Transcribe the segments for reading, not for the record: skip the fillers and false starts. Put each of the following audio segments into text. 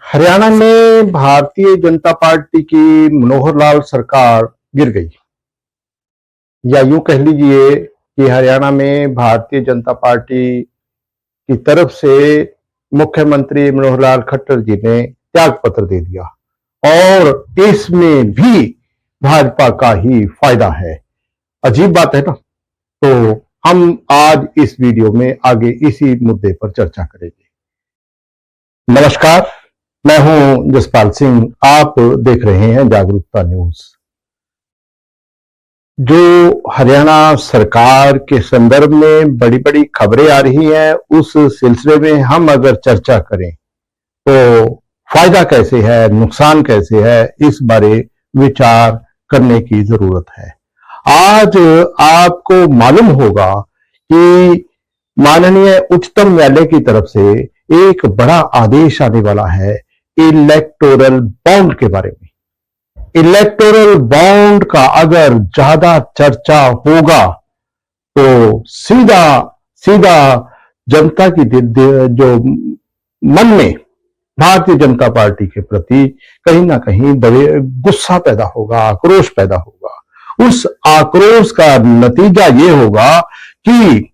हरियाणा में भारतीय जनता पार्टी की मनोहर लाल सरकार गिर गई, या यूं कह लीजिए कि हरियाणा में भारतीय जनता पार्टी की तरफ से मुख्यमंत्री मनोहर लाल खट्टर जी ने त्याग पत्र दे दिया और इसमें भी भाजपा का ही फायदा है। अजीब बात है ना। तो हम आज इस वीडियो में आगे इसी मुद्दे पर चर्चा करेंगे। नमस्कार, मैं हूं जसपाल सिंह। आप देख रहे हैं जागरूकता न्यूज। जो हरियाणा सरकार के संदर्भ में बड़ी बड़ी खबरें आ रही हैं, उस सिलसिले में हम अगर चर्चा करें तो फायदा कैसे है, नुकसान कैसे है, इस बारे विचार करने की जरूरत है। आज आपको मालूम होगा कि माननीय उच्चतम न्यायालय की तरफ से एक बड़ा आदेश आने वाला है इलेक्टोरल बॉन्ड के बारे में। इलेक्टोरल बॉन्ड का अगर ज्यादा चर्चा होगा तो सीधा सीधा जनता की जो मन में भारतीय जनता पार्टी के प्रति कहीं ना कहीं बड़े गुस्सा पैदा होगा, आक्रोश पैदा होगा। उस आक्रोश का नतीजा ये होगा कि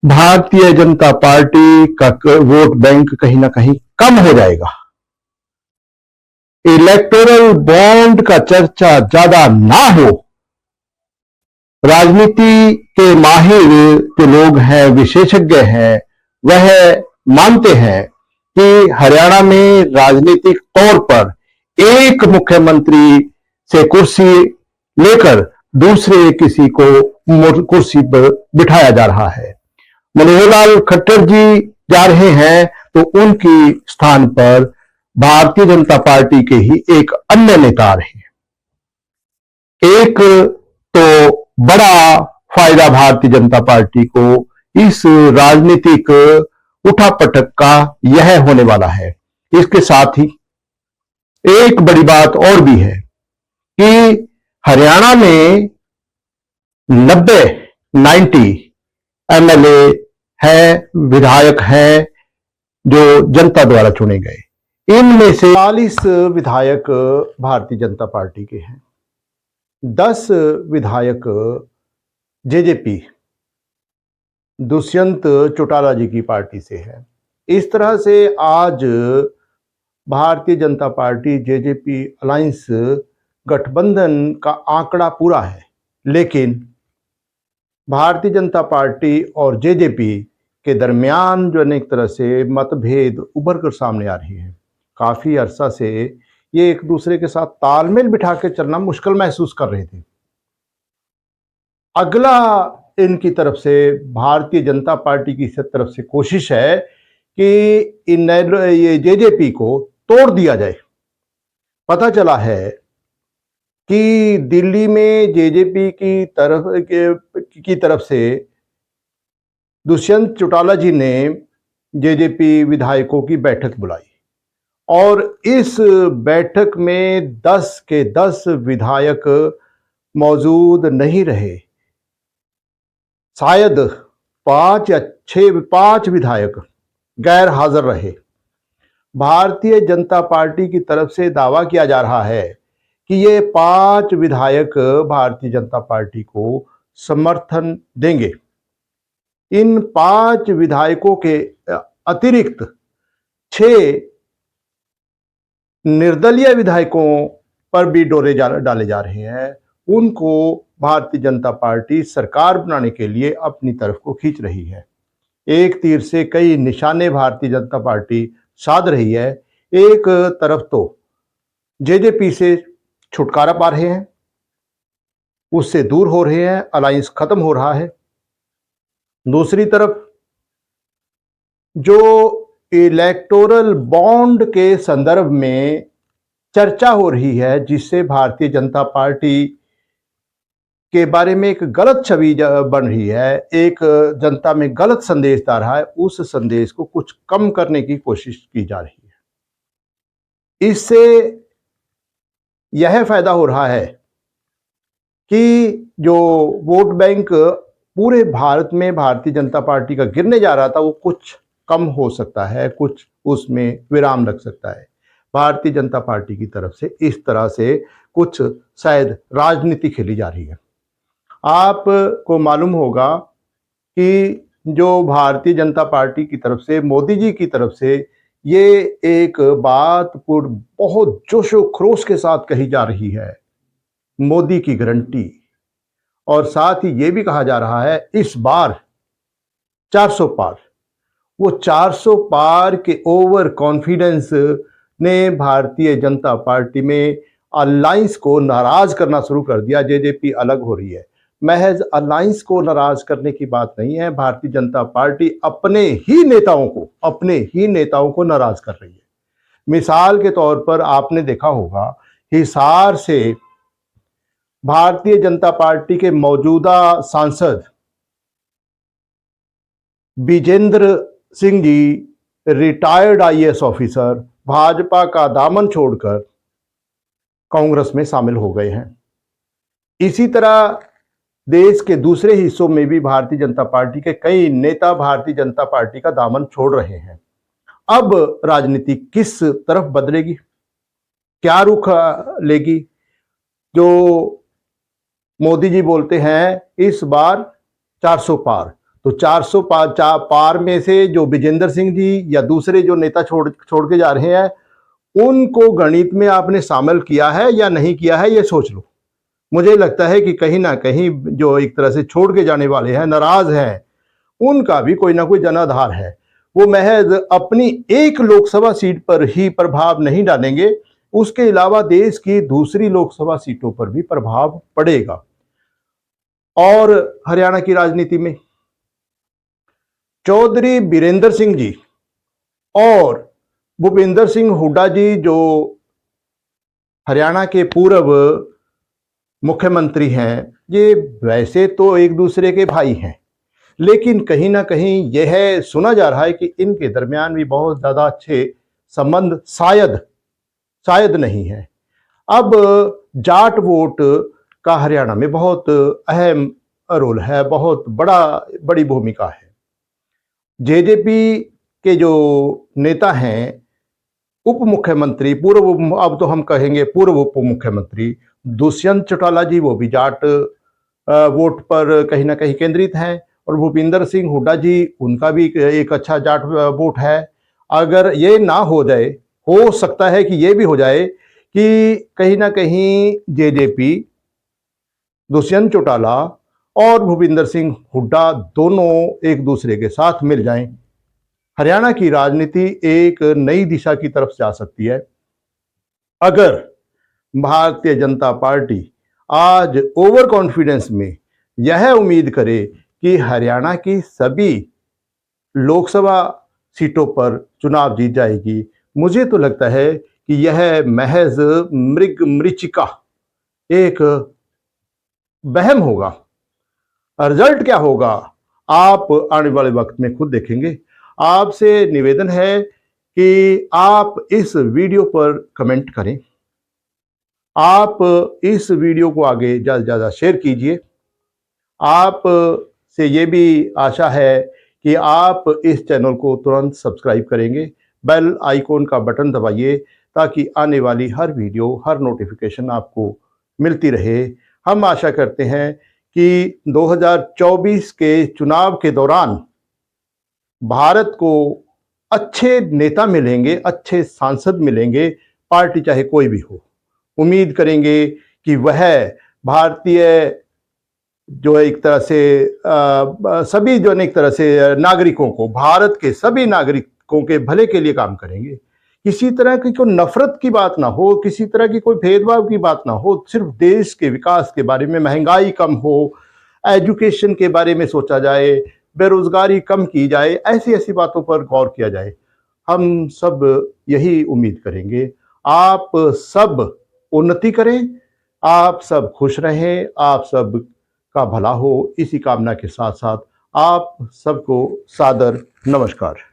भारतीय जनता पार्टी का वोट बैंक कहीं ना कहीं कम हो जाएगा। इलेक्टोरल बॉन्ड का चर्चा ज्यादा ना हो, राजनीति के माहिर जो लोग हैं, विशेषज्ञ हैं, वह मानते हैं कि हरियाणा में राजनीतिक तौर पर एक मुख्यमंत्री से कुर्सी लेकर दूसरे किसी को कुर्सी पर बिठाया जा रहा है। मनोहर लाल खट्टर जी जा रहे हैं तो उनकी स्थान पर भारतीय जनता पार्टी के ही एक अन्य नेता रहे। एक तो बड़ा फायदा भारतीय जनता पार्टी को इस राजनीतिक उठापटक का यह होने वाला है। इसके साथ ही एक बड़ी बात और भी है कि हरियाणा में 90 एमएलए है, विधायक हैं जो जनता द्वारा चुने गए। इनमें से 40 विधायक भारतीय जनता पार्टी के हैं, 10 विधायक जेजेपी दुष्यंत चौटाला जी की पार्टी से है। इस तरह से आज Bharatiya Janata party JJP alliance गठबंधन का आंकड़ा पूरा है, लेकिन भारतीय जनता पार्टी और जेजेपी के दरमियान जो अनेक तरह से मतभेद उभर कर सामने आ रही है। काफी अरसा से ये एक दूसरे के साथ तालमेल बिठा के चलना मुश्किल महसूस कर रहे थे। अगला इनकी तरफ से भारतीय जनता पार्टी की तरफ से कोशिश है कि ये जेजेपी को तोड़ दिया जाए। पता चला है कि दिल्ली में जेजेपी की तरफ से दुष्यंत चौटाला जी ने जेजेपी विधायकों की बैठक बुलाई और इस बैठक में 10 के 10 विधायक मौजूद नहीं रहे। शायद 5 विधायक गैर हाजिर रहे। भारतीय जनता पार्टी की तरफ से दावा किया जा रहा है कि ये 5 विधायक भारतीय जनता पार्टी को समर्थन देंगे। इन 5 विधायकों के अतिरिक्त 6 निर्दलीय विधायकों पर भी डोरे डाले जा रहे हैं। उनको भारतीय जनता पार्टी सरकार बनाने के लिए अपनी तरफ को खींच रही है। एक तीर से कई निशाने भारतीय जनता पार्टी साध रही है। एक तरफ तो जेजेपी से छुटकारा पा रहे हैं, उससे दूर हो रहे हैं, अलायंस खत्म हो रहा है। दूसरी तरफ जो इलेक्टोरल बॉन्ड के संदर्भ में चर्चा हो रही है, जिससे भारतीय जनता पार्टी के बारे में एक गलत छवि बन रही है, एक जनता में गलत संदेश जा रहा है, उस संदेश को कुछ कम करने की कोशिश की जा रही है। इससे यह फायदा हो रहा है कि जो वोट बैंक पूरे भारत में भारतीय जनता पार्टी का गिरने जा रहा था, वो कुछ कम हो सकता है, कुछ उसमें विराम लग सकता है। भारतीय जनता पार्टी की तरफ से इस तरह से कुछ शायद राजनीति खेली जा रही है। आपको मालूम होगा कि जो भारतीय जनता पार्टी की तरफ से, मोदी जी की तरफ से ये एक बात बहुत जोशो खरोश के साथ कही जा रही है, मोदी की गारंटी। और साथ ही ये भी कहा जा रहा है इस बार 400 पार। वो 400 पार के ओवर कॉन्फिडेंस ने भारतीय जनता पार्टी में अलायंस को नाराज करना शुरू कर दिया। जेजेपी अलग हो रही है, महज अलायंस को नाराज करने की बात नहीं है। भारतीय जनता पार्टी अपने ही नेताओं को नाराज कर रही है। मिसाल के तौर पर आपने देखा होगा हिसार से भारतीय जनता पार्टी के मौजूदा सांसद Vijendra Singh ji, retired IAS officer, Bhajpa का दामन छोड़कर कांग्रेस में शामिल हो गए हैं। इसी तरह देश के दूसरे हिस्सों में भी भारतीय जनता पार्टी के कई नेता भारतीय जनता पार्टी का दामन छोड़ रहे हैं। अब राजनीति किस तरफ बदलेगी, क्या रुख लेगी? जो मोदी जी बोलते हैं इस बार 400 पार, तो 400 पार में से जो विजेंद्र सिंह जी या दूसरे जो नेता छोड़ के जा रहे हैं, उनको गणित में आपने शामिल किया है या नहीं किया है, ये सोच लो। मुझे लगता है कि कहीं ना कहीं जो एक तरह से छोड़ के जाने वाले हैं, नाराज हैं, उनका भी कोई ना कोई जनाधार है। वो महज अपनी एक लोकसभा सीट पर ही प्रभाव नहीं डालेंगे, उसके अलावा देश की दूसरी लोकसभा सीटों पर भी प्रभाव पड़ेगा। और हरियाणा की राजनीति में चौधरी बीरेंद्र सिंह जी और भूपिंदर सिंह हुड्डा जी, जो हरियाणा के पूर्व मुख्यमंत्री हैं, ये वैसे तो एक दूसरे के भाई हैं, लेकिन कहीं ना कहीं यह सुना जा रहा है कि इनके दरमियान भी बहुत ज़्यादा अच्छे संबंध शायद नहीं है। अब जाट वोट का हरियाणा में बहुत अहम रोल है, बहुत बड़ी भूमिका है। जेजेपी के जो नेता हैं, उप मुख्यमंत्री, अब तो हम कहेंगे पूर्व उप मुख्यमंत्री दुष्यंत चौटाला जी, वो भी जाट वोट पर कहीं ना कहीं केंद्रित हैं। और भूपिंदर सिंह हुड्डा जी, उनका भी एक अच्छा जाट वोट है। अगर ये ना हो जाए, हो सकता है कि ये भी हो जाए कि कहीं ना कहीं जेजेपी, दुष्यंत चौटाला और भूपिंदर सिंह हुड्डा दोनों एक दूसरे के साथ मिल जाएं, हरियाणा की राजनीति एक नई दिशा की तरफ जा सकती है। अगर भारतीय जनता पार्टी आज ओवर कॉन्फिडेंस में यह उम्मीद करे कि हरियाणा की सभी लोकसभा सीटों पर चुनाव जीत जाएगी, मुझे तो लगता है कि यह महज मृचिका, एक वहम होगा। रिजल्ट क्या होगा आप आने वाले वक्त में खुद देखेंगे। आपसे निवेदन है कि आप इस वीडियो पर कमेंट करें, आप इस वीडियो को आगे ज़्यादा से ज़्यादा शेयर कीजिए। आप से ये भी आशा है कि आप इस चैनल को तुरंत सब्सक्राइब करेंगे, बेल आइकॉन का बटन दबाइए ताकि आने वाली हर वीडियो, हर नोटिफिकेशन आपको मिलती रहे। हम आशा करते हैं कि 2024 के चुनाव के दौरान भारत को अच्छे नेता मिलेंगे, अच्छे सांसद मिलेंगे, पार्टी चाहे कोई भी हो। उम्मीद करेंगे कि वह भारतीय जो एक तरह से सभी जो एक तरह से नागरिकों को, भारत के सभी नागरिकों के भले के लिए काम करेंगे। किसी तरह की कोई नफरत की बात ना हो, किसी तरह की कोई भेदभाव की बात ना हो, सिर्फ देश के विकास के बारे में, महंगाई कम हो, एजुकेशन के बारे में सोचा जाए, बेरोजगारी कम की जाए, ऐसी बातों पर गौर किया जाए। हम सब यही उम्मीद करेंगे। आप सब उन्नति करें, आप सब खुश रहें, आप सब का भला हो, इसी कामना के साथ साथ आप सबको सादर नमस्कार।